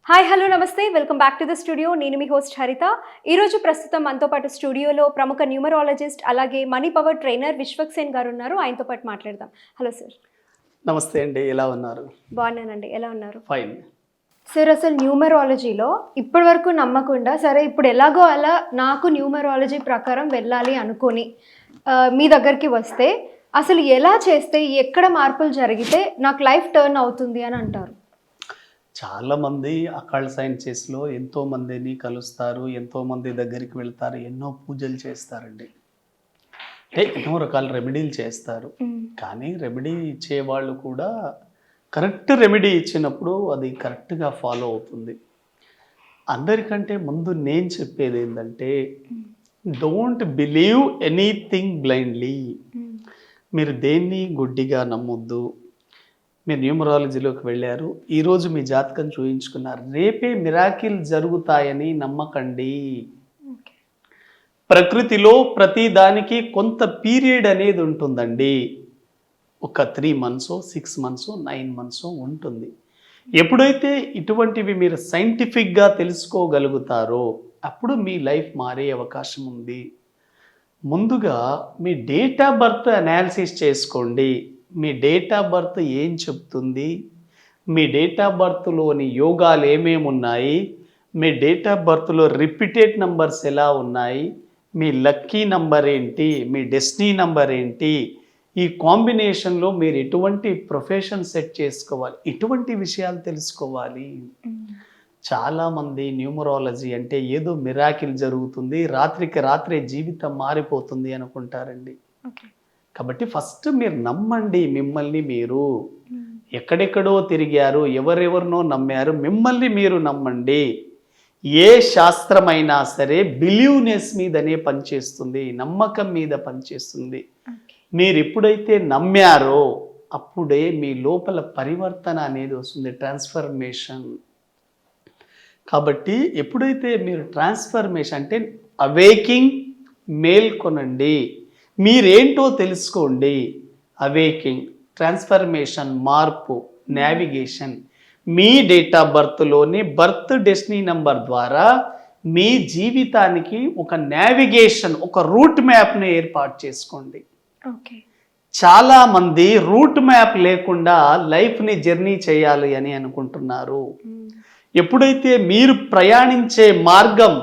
Hi hello నమస్తే welcome back to the studio. నేను మీ host హరిత. ఈరోజు ప్రస్తుతం మనతో పాటు స్టూడియోలో ప్రముఖ న్యూమరాలజిస్ట్ అలాగే money power trainer Vishwak Sen గారు ఉన్నారు. ఆయనతో పాటు మాట్లాడదాం. Hello sir. నమస్తే అండి, ఎలా ఉన్నారు? బాగున్నానండి, ఎలా ఉన్నారు? ఫైన్ సార్, అసలు న్యూమరాలజీలో ఇప్పటి వరకు నమ్మకుండా సరే ఇప్పుడు ఎలాగో అలా నాకు న్యూమరాలజీ ప్రకారం వెళ్ళాలి అనుకొని మీ దగ్గరికి వస్తే అసలు ఎలా చేస్తే ఎక్కడ మార్పులు జరిగితే నాకు లైఫ్ టర్న్ అవుతుంది అని అంటారు? చాలామంది అకాల్ సైన్సెస్లో ఎంతోమందిని కలుస్తారు, ఎంతోమంది దగ్గరికి వెళ్తారు, ఎన్నో పూజలు చేస్తారండి, ఎన్నో రకాల రెమెడీలు చేస్తారు. కానీ రెమెడీ ఇచ్చేవాళ్ళు కూడా కరెక్ట్ రెమెడీ ఇచ్చినప్పుడు అది కరెక్ట్గా ఫాలో అవుతుంది. అందరికంటే ముందు నేను చెప్పేది ఏంటంటే, డోంట్ బిలీవ్ ఎనీథింగ్ బ్లైండ్లీ. మీరు దేన్ని గుడ్డిగా నమ్మొద్దు. మీరు న్యూమరాలజీలోకి వెళ్ళారు, ఈరోజు మీ జాతకం చూయించుకున్నారు, రేపే మిరాకిల్ జరుగుతాయని నమ్మకండి. ప్రకృతిలో ప్రతి దానికి కొంత పీరియడ్ అనేది ఉంటుందండి. ఒక 3 months 6 months 9 months ఉంటుంది. ఎప్పుడైతే ఇటువంటివి మీరు సైంటిఫిక్గా తెలుసుకోగలుగుతారో అప్పుడు మీ లైఫ్ మారే అవకాశం ఉంది. ముందుగా మీ డేట్ ఆఫ్ బర్త్ అనాలిసిస్ చేసుకోండి. మీ డేట్ ఆఫ్ బర్త్ ఏం చెప్తుంది, మీ డేట్ ఆఫ్ బర్త్లోని యోగాలు ఏమేమి ఉన్నాయి, మీ డేట్ ఆఫ్ బర్త్లో రిపీటెడ్ నంబర్స్ ఎలా ఉన్నాయి, మీ లక్కీ నంబర్ ఏంటి, మీ డెస్టినీ నంబర్ ఏంటి, ఈ కాంబినేషన్లో మీరు ఎటువంటి ప్రొఫెషన్ సెట్ చేసుకోవాలి, ఇటువంటి విషయాలు తెలుసుకోవాలి. చాలామంది న్యూమరాలజీ అంటే ఏదో మిరాకిల్ జరుగుతుంది, రాత్రికి రాత్రే జీవితం మారిపోతుంది అనుకుంటారండి. కాబట్టి ఫస్ట్ మీరు నమ్మండి మిమ్మల్ని మీరు. ఎక్కడెక్కడో తిరిగారు, ఎవరెవరినో నమ్మారు, మిమ్మల్ని మీరు నమ్మండి. ఏ శాస్త్రమైనా సరే బిలీవ్నెస్ మీదనే పనిచేస్తుంది, నమ్మకం మీద పనిచేస్తుంది. మీరు ఎప్పుడైతే నమ్మారో అప్పుడే మీ లోపల పరివర్తన అనేది వస్తుంది, ట్రాన్స్ఫర్మేషన్. కాబట్టి ఎప్పుడైతే మీరు ట్రాన్స్ఫర్మేషన్ అంటే అవేకింగ్, మేల్కొనండి, మీరేంటో తెలుసుకోండి. అవేకింగ్, ట్రాన్స్ఫర్మేషన్, మార్పు, నావిగేషన్. మీ డేట్ ఆఫ్ బర్త్లోని బర్త్ డెస్టినీ నంబర్ ద్వారా మీ జీవితానికి ఒక నావిగేషన్, ఒక రూట్ మ్యాప్ని ఏర్పాటు చేసుకోండి. చాలామంది రూట్ మ్యాప్ లేకుండా లైఫ్ని జర్నీ చేయాలి అని అనుకుంటున్నారు. ఎప్పుడైతే మీరు ప్రయాణించే మార్గం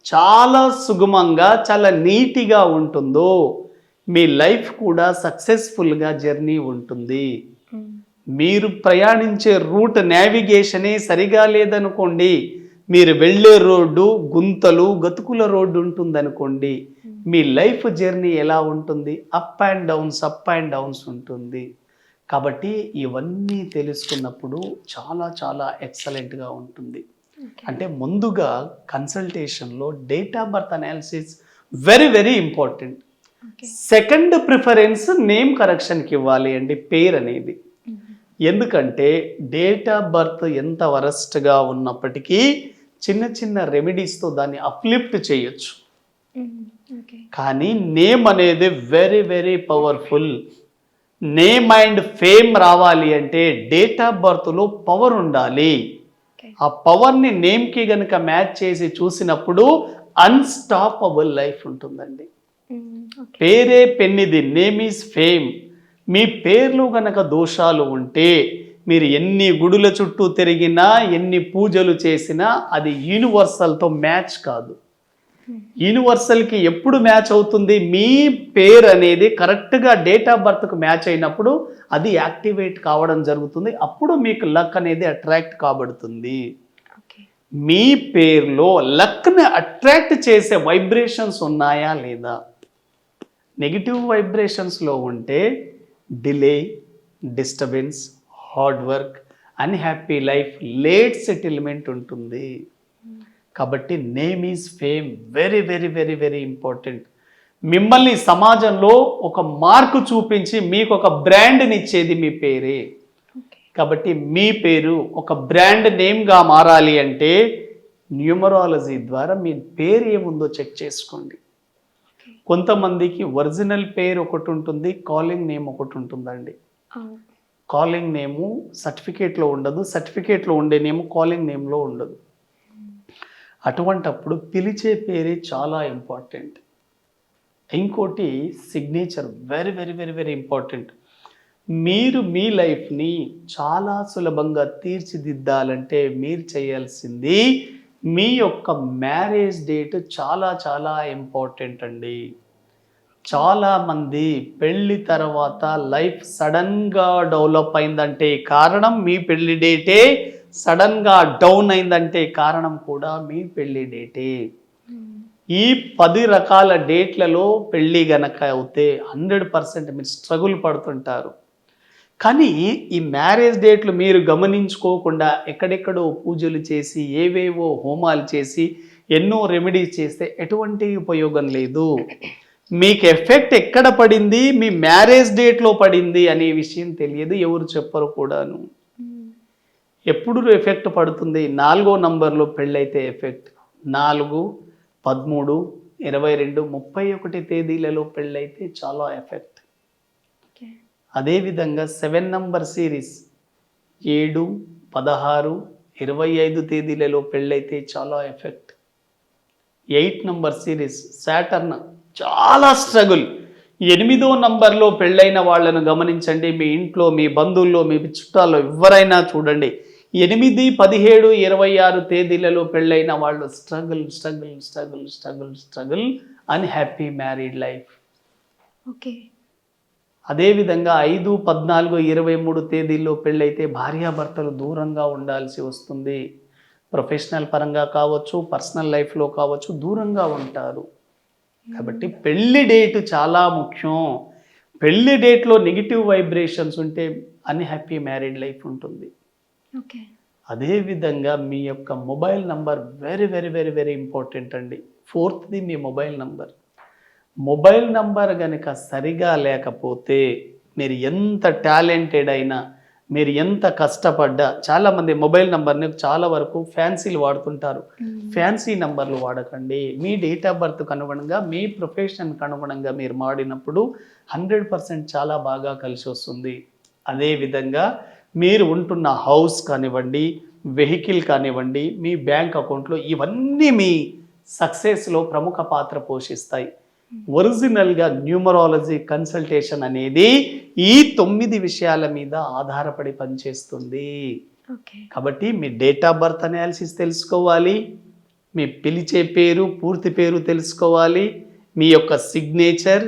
చాలా సుగమంగా, చాలా నీట్గా ఉంటుందో మీ లైఫ్ కూడా సక్సెస్ఫుల్గా జర్నీ ఉంటుంది. మీరు ప్రయాణించే రూట్ నావిగేషనే సరిగా లేదనుకోండి, మీరు వెళ్ళే రోడ్డు గుంతలు గతుకుల రోడ్డు ఉంటుందనుకోండి, మీ లైఫ్ జర్నీ ఎలా ఉంటుంది? అప్ అండ్ డౌన్స్ ఉంటుంది. కాబట్టి ఇవన్నీ తెలుసుకున్నప్పుడు చాలా చాలా ఎక్సలెంట్గా ఉంటుంది. అంటే ముందుగా కన్సల్టేషన్లో date of birth analysis very very important. Second preference name కరెక్షన్కి ఇవ్వాలి అండి, పేరు అనేది. ఎందుకంటే డేట్ ఆఫ్ బర్త్ ఎంత వరస్ట్గా ఉన్నప్పటికీ చిన్న చిన్న రెమెడీస్తో దాన్ని అప్లిఫ్ట్ చేయొచ్చు. కానీ నేమ్ అనేది very very powerful. Name and fame రావాలి అంటే డేట్ ఆఫ్ బర్త్లో పవర్ ఉండాలి. ఆ పవర్ని నేమ్కి గనక మ్యాచ్ చేసి చూసినప్పుడు అన్స్టాపబుల్ లైఫ్ ఉంటుందండి. పేరే పెన్నిది, నేమ్ ఈజ్ ఫేమ్. మీ పేర్లో గనక దోషాలు ఉంటే మీరు ఎన్ని గుడుల చుట్టూ తిరిగినా, ఎన్ని పూజలు చేసినా అది యూనివర్సల్తో మ్యాచ్ కాదు. యూనివర్సల్కి ఎప్పుడు మ్యాచ్ అవుతుంది? మీ పేరు అనేది కరెక్ట్గా డేట్ ఆఫ్ బర్త్కు మ్యాచ్ అయినప్పుడు అది యాక్టివేట్ కావడం జరుగుతుంది. అప్పుడు మీకు లక్ అనేది అట్రాక్ట్ కాబడుతుంది. మీ పేరులో లక్ని అట్రాక్ట్ చేసే వైబ్రేషన్స్ ఉన్నాయా లేదా? నెగిటివ్ వైబ్రేషన్స్లో ఉంటే delay, disturbance, hard work, unhappy life, late settlement ఉంటుంది. కాబట్టి name is fame very very very very important. మిమ్మల్ని సమాజంలో ఒక మార్కు చూపించి మీకు ఒక బ్రాండ్ని ఇచ్చేది మీ పేరే. కాబట్టి మీ పేరు ఒక బ్రాండ్ నేమ్గా మారాలి అంటే న్యూమరాలజీ ద్వారా మీ పేరు ఏముందో చెక్ చేసుకోండి. కొంతమందికి ఒరిజినల్ పేరు ఒకటి ఉంటుంది, కాలింగ్ నేమ్ ఒకటి ఉంటుందండి. కాలింగ్ నేము సర్టిఫికేట్లో ఉండదు, సర్టిఫికేట్లో ఉండే నేము కాలింగ్ నేమ్లో ఉండదు. అటువంటప్పుడు పిలిచే పేరే చాలా ఇంపార్టెంట్. ఇంకోటి signature, very very very very important. మీరు మీ లైఫ్ని చాలా సులభంగా తీర్చిదిద్దాలంటే మీరు చేయాల్సింది మీ యొక్క మ్యారేజ్ డేట్ చాలా చాలా ఇంపార్టెంట్ అండి. చాలామంది పెళ్ళి తర్వాత లైఫ్ సడన్గా డెవలప్ అయిందంటే కారణం మీ పెళ్ళి డేటే, సడన్గా డౌన్ అయిందంటే కారణం కూడా మీ పెళ్ళి డేటే. ఈ 10 రకాల డేట్లలో పెళ్ళి గనక అవుతే 100% మీరు స్ట్రగుల్ పడుతుంటారు. కానీ ఈ మ్యారేజ్ డేట్లు మీరు గమనించుకోకుండా ఎక్కడెక్కడో పూజలు చేసి ఏవేవో హోమాలు చేసి ఎన్నో రెమెడీస్ చేస్తే ఎటువంటి ఉపయోగం లేదు. మీకు ఎఫెక్ట్ ఎక్కడ పడింది, మీ మ్యారేజ్ డేట్లో పడింది అనే విషయం తెలియదు, ఎవరు చెప్పరు కూడాను. ఎప్పుడు ఎఫెక్ట్ పడుతుంది? 4వ నంబర్లో పెళ్ళైతే ఎఫెక్ట్, 4, 13, 22, 31 తేదీలలో పెళ్ళైతే చాలా ఎఫెక్ట్. అదేవిధంగా 7 నంబర్ సిరీస్ 7, 16, 25 తేదీలలో పెళ్ళైతే చాలా ఎఫెక్ట్. 8 నంబర్ సిరీస్ సాటర్న్ చాలా స్ట్రగుల్. 8వ నంబర్లో పెళ్ళైన వాళ్ళను గమనించండి, మీ ఇంట్లో మీ బంధువుల్లో మీ చుట్టాల్లో ఎవరైనా చూడండి, 8, 17, 26 తేదీలలో పెళ్ళైన వాళ్ళు struggle struggle struggle struggle struggle unhappy married life. Okay. అదేవిధంగా 5, 14, 23 తేదీల్లో పెళ్ళైతే భార్యాభర్తలు దూరంగా ఉండాల్సి వస్తుంది. ప్రొఫెషనల్ పరంగా కావచ్చు, పర్సనల్ లైఫ్లో కావచ్చు, దూరంగా ఉంటారు. కాబట్టి పెళ్లి డేట్ చాలా ముఖ్యం. పెళ్లి డేట్లో నెగిటివ్ వైబ్రేషన్స్ ఉంటే అన్హ్యాపీ మ్యారీడ్ లైఫ్ ఉంటుంది. ఓకే. అదేవిధంగా మీ యొక్క mobile number very very very very important అండి. 4th మీ మొబైల్ నంబర్. మొబైల్ నంబర్ కనుక సరిగా లేకపోతే మీరు ఎంత టాలెంటెడ్ అయినా, మీరు ఎంత కష్టపడ్డా, చాలామంది మొబైల్ నంబర్ని చాలా వరకు ఫ్యాన్సీలు వాడుతుంటారు. ఫ్యాన్సీ నంబర్లు వాడకండి. మీ డేట్ ఆఫ్ బర్త్కి అనుగుణంగా, మీ ప్రొఫెషన్కి అనుగుణంగా మీరు వాడినప్పుడు 100% చాలా బాగా కలిసి వస్తుంది. అదేవిధంగా మీరు ఉంటున్న హౌస్ కానివ్వండి, వెహికల్ కానివ్వండి, మీ బ్యాంక్ అకౌంట్లో, ఇవన్నీ మీ సక్సెస్లో ప్రముఖ పాత్ర పోషిస్తాయి. ఒరిజినల్గా న్యూమరాలజీ కన్సల్టేషన్ అనేది ఈ 9 విషయాల మీద ఆధారపడి పనిచేస్తుంది. కాబట్టి మీ డేట్ ఆఫ్ బర్త్ అనాలిసిస్ తెలుసుకోవాలి, మీ పిలిచే పేరు పూర్తి పేరు తెలుసుకోవాలి, మీ యొక్క signature,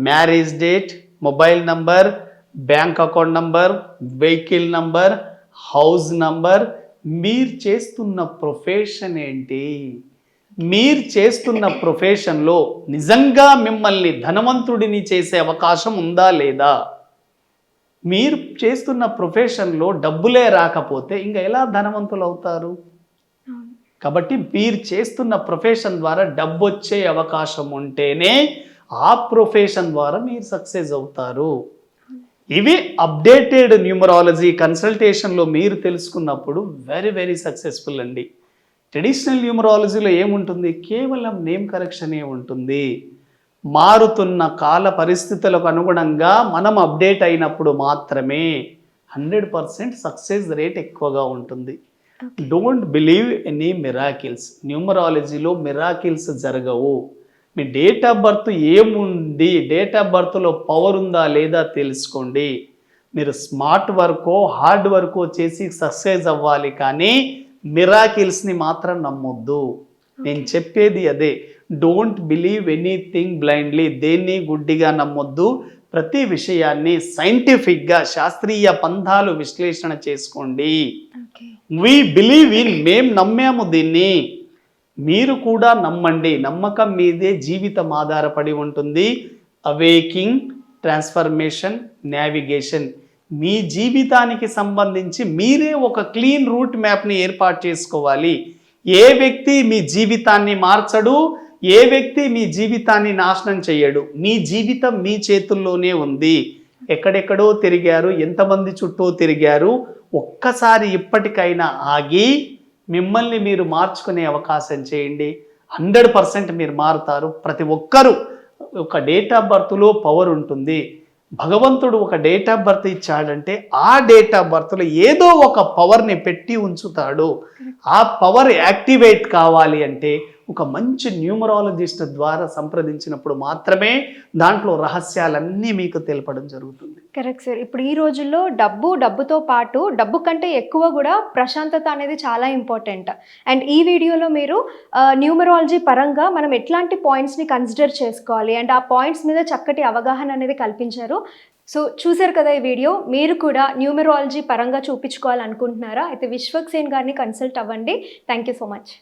marriage date, mobile number, bank account number, vehicle number, house number, మీరు చేస్తున్న ప్రొఫెషన్ ఏంటి, మీరు చేస్తున్న ప్రొఫెషన్లో నిజంగా మిమ్మల్ని ధనవంతుడిని చేసే అవకాశం ఉందా లేదా, మీరు చేస్తున్న ప్రొఫెషన్లో డబ్బులే రాకపోతే ఇంకా ఎలా ధనవంతులు అవుతారు? కాబట్టి మీరు చేస్తున్న ప్రొఫెషన్ ద్వారా డబ్బు వచ్చే అవకాశం ఉంటేనే ఆ ప్రొఫెషన్ ద్వారా మీరు సక్సెస్ అవుతారు. ఇవి అప్డేటెడ్ న్యూమరాలజీ కన్సల్టేషన్లో మీరు తెలుసుకున్నప్పుడు వెరీ వెరీ సక్సెస్ఫుల్ అండి. ట్రెడిషనల్ న్యూమరాలజీలో ఏముంటుంది? కేవలం నేమ్ కరెక్షనే ఉంటుంది. మారుతున్న కాల పరిస్థితులకు అనుగుణంగా మనం అప్డేట్ అయినప్పుడు మాత్రమే 100% సక్సెస్ రేట్ ఎక్కువగా ఉంటుంది. Don't believe any miracles. న్యూమరాలజీలో మిరాకిల్స్ జరగవు. మీ డేట్ ఆఫ్ బర్త్ ఏముంది, డేట్ ఆఫ్ బర్త్లో పవర్ ఉందా లేదా తెలుసుకోండి. మీరు స్మార్ట్ వర్కో హార్డ్ వర్కో చేసి సక్సెస్ అవ్వాలి, కానీ మిరాకిల్స్ని మాత్రం నమ్మొద్దు. నేను చెప్పేది అదే. Don't believe anything blindly. దేన్ని గుడ్డిగా నమ్మొద్దు. ప్రతి విషయాన్ని సైంటిఫిక్గా శాస్త్రీయ పంథాలు విశ్లేషణ చేసుకోండి. వి బిలీవ్ ఇన్, మేం నమ్మాము దీన్ని, మీరు కూడా నమ్మండి. నమ్మకం మీదే జీవితం ఆధారపడి ఉంటుంది. Awaking, transformation, navigation. మీ జీవితానికి సంబంధించి మీరే ఒక క్లీన్ రూట్ మ్యాప్ని ఏర్పాటు చేసుకోవాలి. ఏ వ్యక్తి మీ జీవితాన్ని మార్చడు, ఏ వ్యక్తి మీ జీవితాన్ని నాశనం చేయడు. మీ జీవితం మీ చేతుల్లోనే ఉంది. ఎక్కడెక్కడో తిరిగారు, ఎంతమంది చుట్టూ తిరిగారు. ఒక్కసారి ఇప్పటికైనా ఆగి మిమ్మల్ని మీరు మార్చుకునే అవకాశం చేయండి. 100% మీరు మారుతారు. ప్రతి ఒక్కరూ ఒక డేట్ ఆఫ్ బర్త్లో పవర్ ఉంటుంది. భగవంతుడు ఒక డేట్ ఆఫ్ బర్త్ ఇచ్చాడంటే ఆ డేట్ ఆఫ్ బర్త్లో ఏదో ఒక పవర్ని పెట్టి ఉంచుతాడు. ఆ పవర్ యాక్టివేట్ కావాలి అంటే ఒక మంచి న్యూమరాలజిస్ట్ ద్వారా సంప్రదించినప్పుడు మాత్రమే దాంట్లో రహస్యాలన్నీ మీకు తెలపడం జరుగుతుంది. Correct sir. ఇప్పుడు ఈ రోజుల్లో డబ్బుతో పాటు డబ్బు కంటే ఎక్కువ కూడా ప్రశాంతత అనేది చాలా ఇంపార్టెంట్. అండ్ ఈ వీడియోలో మీరు న్యూమరాలజీ పరంగా మనం ఎట్లాంటి పాయింట్స్ని కన్సిడర్ చేసుకోవాలి అండ్ ఆ పాయింట్స్ మీద చక్కటి అవగాహన అనేది కల్పించారు. సో చూసారు కదా ఈ వీడియో. మీరు కూడా న్యూమరాలజీ పరంగా చూపించుకోవాలనుకుంటున్నారా? అయితే విశ్వక్ సేన్ గారిని కన్సల్ట్ అవ్వండి. Thank you so much.